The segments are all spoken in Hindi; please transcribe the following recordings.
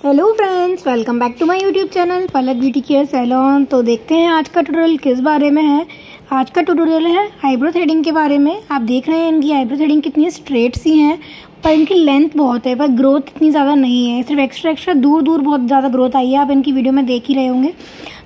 Hello friends, welcome back to my YouTube channel Palak beauty care salon. तो देखते हैं आज का ट्यूटोरियल किस बारे में है। आज का ट्यूटोरियल है आईब्रो थ्रेडिंग के बारे में। आप देख रहे हैं इनकी आईब्रो थ्रेडिंग कितनी स्ट्रेट सी हैं, पर इनकी लेंथ बहुत है, पर ग्रोथ इतनी ज़्यादा नहीं है। सिर्फ एक्स्ट्रा दूर बहुत ज़्यादा ग्रोथ आई है, आप इनकी वीडियो में देख ही रहे होंगे।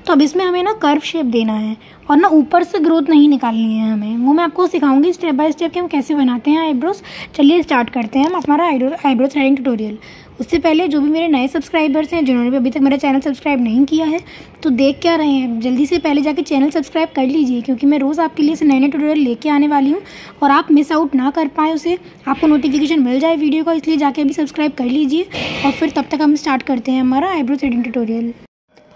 तो अब इसमें हमें ना कर्व शेप देना है और ना ऊपर से ग्रोथ नहीं निकालनी है हमें। वो मैं आपको सिखाऊंगी स्टेप बाय स्टेप कि हम कैसे बनाते हैं आईब्रोज। चलिए स्टार्ट करते हैं हम हमारा आईब्रो थ्रेडिंग ट्यूटोरियल। उससे पहले जो भी मेरे नए सब्सक्राइबर्स हैं, जिन्होंने भी अभी तक मेरा चैनल सब्सक्राइब नहीं किया है, तो देख क्या रहे हैं, जल्दी से पहले जाके चैनल सब्सक्राइब कर लीजिए, क्योंकि मैं रोज़ आपके लिए नए ट्यूटोरियल लेके आने वाली हूँ और आप मिस आउट ना कर पाए उसे, आपको नोटिफिकेशन मिल जाए वीडियो का। इसलिए जाके अभी सब्सक्राइब कर लीजिए और फिर तब तक हम स्टार्ट करते हैं हमारा आईब्रो थ्रेडिंग ट्यूटोरियल।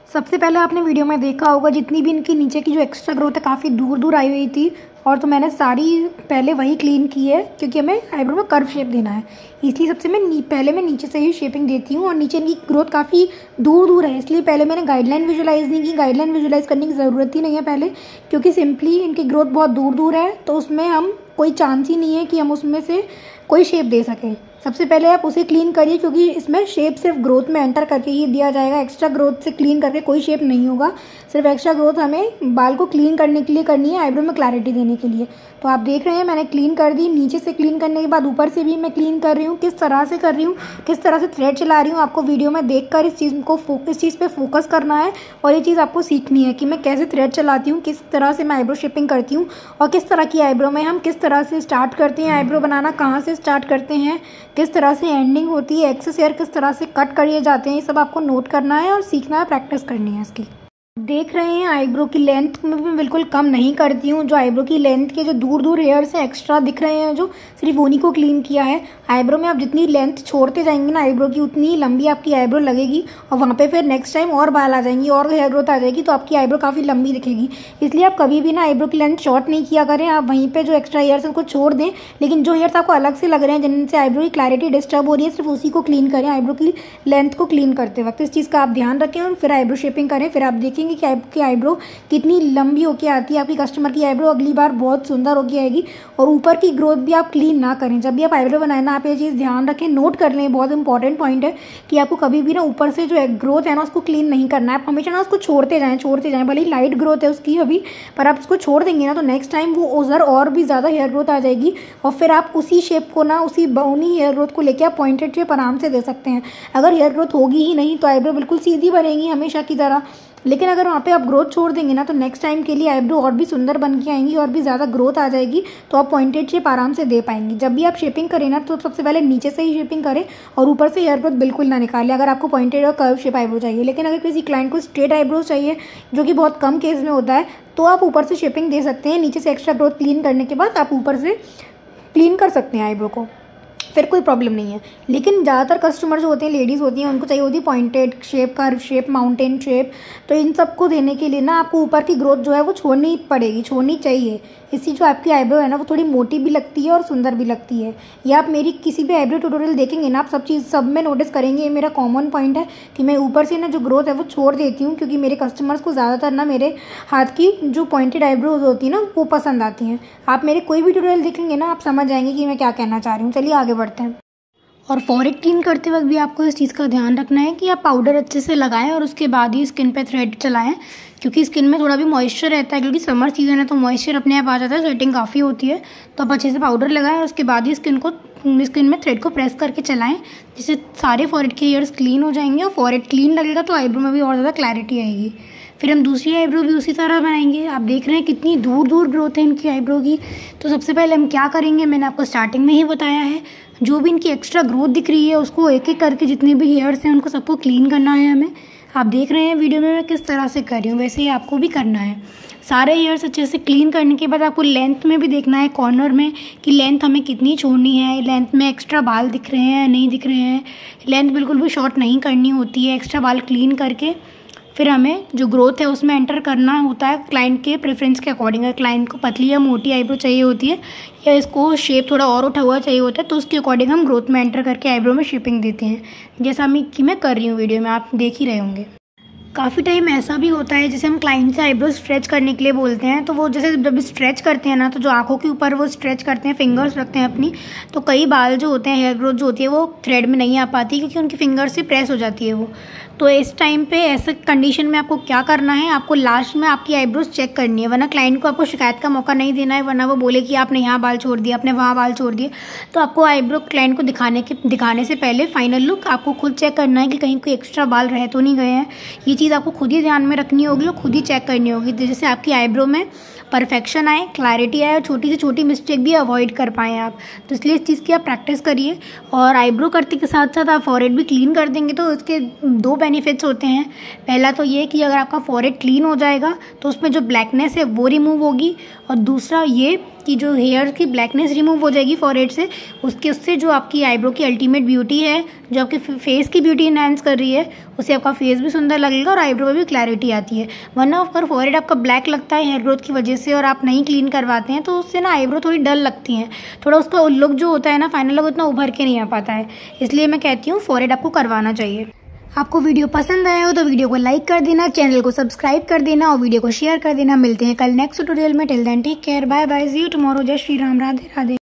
सबसे पहले आपने वीडियो में देखा होगा जितनी भी इनकी नीचे की जो एक्स्ट्रा ग्रोथ है काफ़ी दूर आई हुई थी, और तो मैंने सारी पहले वही क्लीन की है, क्योंकि हमें आईब्रो में कर्व शेप देना है। इसलिए सबसे पहले मैं नीचे से ही शेपिंग देती हूँ, और नीचे इनकी ग्रोथ काफ़ी दूर है, इसलिए पहले मैंने गाइडलाइन विजुलाइज नहीं की। गाइडलाइन विजुलाइज करने की ज़रूरत ही नहीं है पहले, क्योंकि सिंपली इनकी ग्रोथ बहुत दूर है, तो उसमें हम कोई चांस ही नहीं है कि हम उसमें से कोई शेप दे सकें। सबसे पहले आप उसे क्लीन करिए, क्योंकि इसमें शेप सिर्फ ग्रोथ में एंटर करके ही दिया जाएगा। एक्स्ट्रा ग्रोथ से क्लीन करके कोई शेप नहीं होगा। सिर्फ एक्स्ट्रा ग्रोथ हमें बाल को क्लीन करने के लिए करनी है, आईब्रो में क्लैरिटी देने के लिए। तो आप देख रहे हैं मैंने क्लीन कर दी। नीचे से क्लीन करने के बाद ऊपर से भी मैं क्लीन कर रही हूँ। किस तरह से कर रही हूँ, किस तरह से थ्रेड चला रही हूँ, आपको वीडियो में देखकर इस चीज़ पे फोकस करना है, और ये चीज़ आपको सीखनी है कि मैं कैसे थ्रेड चलाती हूँ, किस तरह से मैं आईब्रो शेपिंग करती हूँ, और किस तरह की आईब्रो में हम किस तरह से स्टार्ट करते हैं आईब्रो बनाना, कहाँ से स्टार्ट करते हैं, किस तरह से एंडिंग होती है, एक्सेस हेयर किस तरह से कट करिए जाते हैं। ये सब आपको नोट करना है और सीखना है, प्रैक्टिस करनी है इसकी। देख रहे हैं आईब्रो की लेंथ में मैं बिल्कुल कम नहीं करती हूँ। जो आईब्रो की लेंथ के जो दूर हेयर्स हैं एक्स्ट्रा दिख रहे हैं, जो सिर्फ उन्हीं को क्लीन किया है। आईब्रो में आप जितनी लेंथ छोड़ते जाएंगे ना आईब्रो की, उतनी लंबी आपकी आईब्रो लगेगी, और वहाँ पे फिर नेक्स्ट टाइम और बाल आ जाएंगी और हेयर ग्रोथ आ जाएगी, तो आपकी आईब्रो काफ़ी लंबी दिखेगी। इसलिए आप कभी भी ना आईब्रो की लेंथ शॉर्ट नहीं किया करें। आप वहीं पर जो एक्स्ट्रा हेयर्स हैं उनको छोड़ दें, लेकिन जो हेयर्स आपको अलग से लग रहे हैं, जिनसे आईब्रो की क्लैरिटी डिस्टर्ब हो रही है, सिर्फ उसी को क्लीन करें। आईब्रो की लेंथ को क्लीन करते वक्त इस चीज़ का आप ध्यान रखें, और फिर आईब्रो शेपिंग करें। फिर आप देखेंगे कि आपकी आईब्रो कितनी लंबी होके आती है। आपकी कस्टमर की आईब्रो अगली बार बहुत सुंदर होके आएगी। और ऊपर की ग्रोथ भी आप क्लीन ना करें। जब भी आप आईब्रो बनाए ना, आप ये चीज़ ध्यान रखें, नोट कर लें, बहुत इंपॉर्टेंट पॉइंट है कि आपको कभी भी ना ऊपर से जो ग्रोथ है ना उसको क्लीन नहीं करना है। आप हमेशा ना उसको छोड़ते जाएं। भले ही लाइट ग्रोथ है उसकी अभी, पर आप उसको छोड़ देंगे ना, तो नेक्स्ट टाइम वो उधर और भी ज़्यादा हेयर ग्रोथ आ जाएगी, और फिर आप उसी शेप को ना, उन्हीं हेयर ग्रोथ को लेकर आप पॉइंटेड शेप आराम से दे सकते हैं। अगर हेयर ग्रोथ होगी ही नहीं तो आईब्रो बिल्कुल सीधी बनेगी हमेशा की तरह। लेकिन अगर वहाँ पे आप ग्रोथ छोड़ देंगे ना, तो नेक्स्ट टाइम के लिए आईब्रो और भी सुंदर बन के आएंगी, और भी ज़्यादा ग्रोथ आ जाएगी, तो आप पॉइंटेड शेप आराम से दे पाएंगी। जब भी आप शेपिंग करें ना, तो सबसे पहले नीचे से ही शेपिंग करें, और ऊपर से हेयर ग्रोथ बिल्कुल ना निकालें अगर आपको पॉइंटेड और कर्व शेप आईब्रो चाहिए। लेकिन अगर किसी क्लाइंट को स्ट्रेट आईब्रो चाहिए, जो कि बहुत कम केस में होता है, तो आप ऊपर से शेपिंग दे सकते हैं। नीचे से एक्स्ट्रा ग्रोथ क्लीन करने के बाद आप ऊपर से क्लीन कर सकते हैं आईब्रो को, फिर कोई प्रॉब्लम नहीं है। लेकिन ज़्यादातर कस्टमर जो होते हैं, लेडीज़ होती हैं, उनको चाहिए होती है pointed shape, curve shape, mountain shape. तो इन सबको देने के लिए ना आपको ऊपर की ग्रोथ जो है वो छोड़नी चाहिए। इससे जो आपकी आईब्रो है ना वो थोड़ी मोटी भी लगती है और सुंदर भी लगती है। ये आप मेरी किसी भी आईब्रो ट्यूटोरियल देखेंगे ना, आप सब में नोटिस करेंगे। ये मेरा कॉमन पॉइंट है कि मैं ऊपर से ना जो ग्रोथ है वो छोड़ देती हूँ, क्योंकि मेरे कस्टमर्स को ज़्यादातर ना मेरे हाथ की जो पॉइंटेड आईब्रोज होती है ना वो पसंद आती हैं। आप मेरे कोई भी ट्यूटोरियल देखेंगे ना, आप समझ जाएंगे कि मैं क्या कहना चाह रही हूँ। चलिए आगे बढ़ते हैं। और फॉरहेड क्लीन करते वक्त भी आपको इस चीज़ का ध्यान रखना है कि आप पाउडर अच्छे से लगाएं और उसके बाद ही स्किन पे थ्रेड चलाएं, क्योंकि स्किन में थोड़ा भी मॉइस्चर रहता है, क्योंकि समर सीजन है तो मॉइस्चर अपने आप आ जाता है, स्वेटिंग काफ़ी होती है। तो आप अच्छे से पाउडर लगाएं और उसके बाद ही स्किन में थ्रेड को प्रेस करके चलाएं, जिससे सारे फॉरहेड के हेयर्स क्लीन हो जाएंगे। और फॉरहेड क्लीन लगेगा तो आईब्रो में भी और ज़्यादा क्लैरिटी आएगी। फिर हम दूसरी आईब्रो भी उसी तरह बनाएंगे। आप देख रहे हैं कितनी दूर ग्रोथ है इनकी आईब्रो की। तो सबसे पहले हम क्या करेंगे, मैंने आपको स्टार्टिंग में ही बताया है, जो भी इनकी एक्स्ट्रा ग्रोथ दिख रही है उसको एक एक करके जितने भी हेयर्स हैं उनको सबको क्लीन करना है हमें। आप देख रहे हैं वीडियो में मैं किस तरह से कर रही हूँ, वैसे ही आपको भी करना है। सारे हेयर्स अच्छे से क्लीन करने के बाद आपको लेंथ में भी देखना है, कॉर्नर में, कि लेंथ हमें कितनी छोड़नी है, लेंथ में एक्स्ट्रा बाल दिख रहे हैं नहीं दिख रहे हैं। लेंथ बिल्कुल भी शॉर्ट नहीं करनी होती है। एक्स्ट्रा बाल क्लीन करके फिर हमें जो ग्रोथ है उसमें एंटर करना होता है क्लाइंट के प्रेफरेंस के अकॉर्डिंग। अगर क्लाइंट को पतली या मोटी आईब्रो चाहिए होती है, या इसको शेप थोड़ा और उठा हुआ चाहिए होता है, तो उसके अकॉर्डिंग हम ग्रोथ में एंटर करके आईब्रो में शेपिंग देते हैं, जैसा कि मैं कर रही हूँ वीडियो में, आप देख ही रहे होंगे। काफ़ी टाइम ऐसा भी होता है जैसे हम क्लाइंट से आईब्रो स्ट्रेच करने के लिए बोलते हैं, तो वो जैसे जब स्ट्रेच करते हैं ना, तो जो आंखों के ऊपर वो स्ट्रेच करते हैं, फिंगर्स रखते हैं अपनी, तो कई बाल जो होते हैं, हेयर ग्रोथ जो होती है वो थ्रेड में नहीं आ पाती क्योंकि उनकी फिंगर से प्रेस हो जाती है वो। तो इस टाइम पे ऐसे कंडीशन में आपको क्या करना है, आपको लास्ट में आपकी आईब्रोज चेक करनी है, वरना क्लाइंट को आपको शिकायत का मौका नहीं देना है, वरना वो बोले कि आपने यहाँ बाल छोड़ दिए, आपने वहाँ बाल छोड़ दिए। तो आपको आईब्रो क्लाइंट को दिखाने से पहले फाइनल लुक आपको खुद चेक करना है कि कहीं कोई एक्स्ट्रा बाल रह तो नहीं गए हैं। ये चीज़ आपको खुद ही ध्यान में रखनी होगी और खुद ही चेक करनी होगी, जैसे आपकी आईब्रो में परफेक्शन आए, क्लैरिटी आए और छोटी से छोटी मिस्टेक भी अवॉइड कर पाएँ आप। तो इसलिए इस चीज़ की आप प्रैक्टिस करिए। और आईब्रो करते के साथ साथ आप फॉरहेड भी क्लीन कर देंगे तो उसके 2 बेनिफिट्स होते हैं। पहला तो ये कि अगर आपका फॉरहेड क्लीन हो जाएगा तो उसमें जो ब्लैकनेस है वो रिमूव होगी, और दूसरा ये कि जो हेयर की ब्लैकनेस रिमूव हो जाएगी फॉरहेड से, उससे जो आपकी आईब्रो की अल्टीमेट ब्यूटी है, जो आपके फेस की ब्यूटी इनहेंस कर रही है, उससे आपका फेस भी सुंदर लगेगा और आईब्रो में भी क्लैरिटी आती है। वरना अगर फॉरहेड आपका ब्लैक लगता है हेयर ग्रोथ की वजह से और आप नहीं क्लीन करवाते हैं तो उससे ना आईब्रो थोड़ी डल लगती हैं, थोड़ा उसका लुक जो होता है ना, फाइनल लुक उतना उभर के नहीं आ पाता है। इसलिए मैं कहती हूँ फॉरहेड आपको करवाना चाहिए। आपको वीडियो पसंद आया हो तो वीडियो को लाइक कर देना, चैनल को सब्सक्राइब कर देना और वीडियो को शेयर कर देना। मिलते हैं कल नेक्स्ट ट्यूटोरियल में। Till then take care, bye bye, see you tomorrow. जय श्री राम, राधे राधे।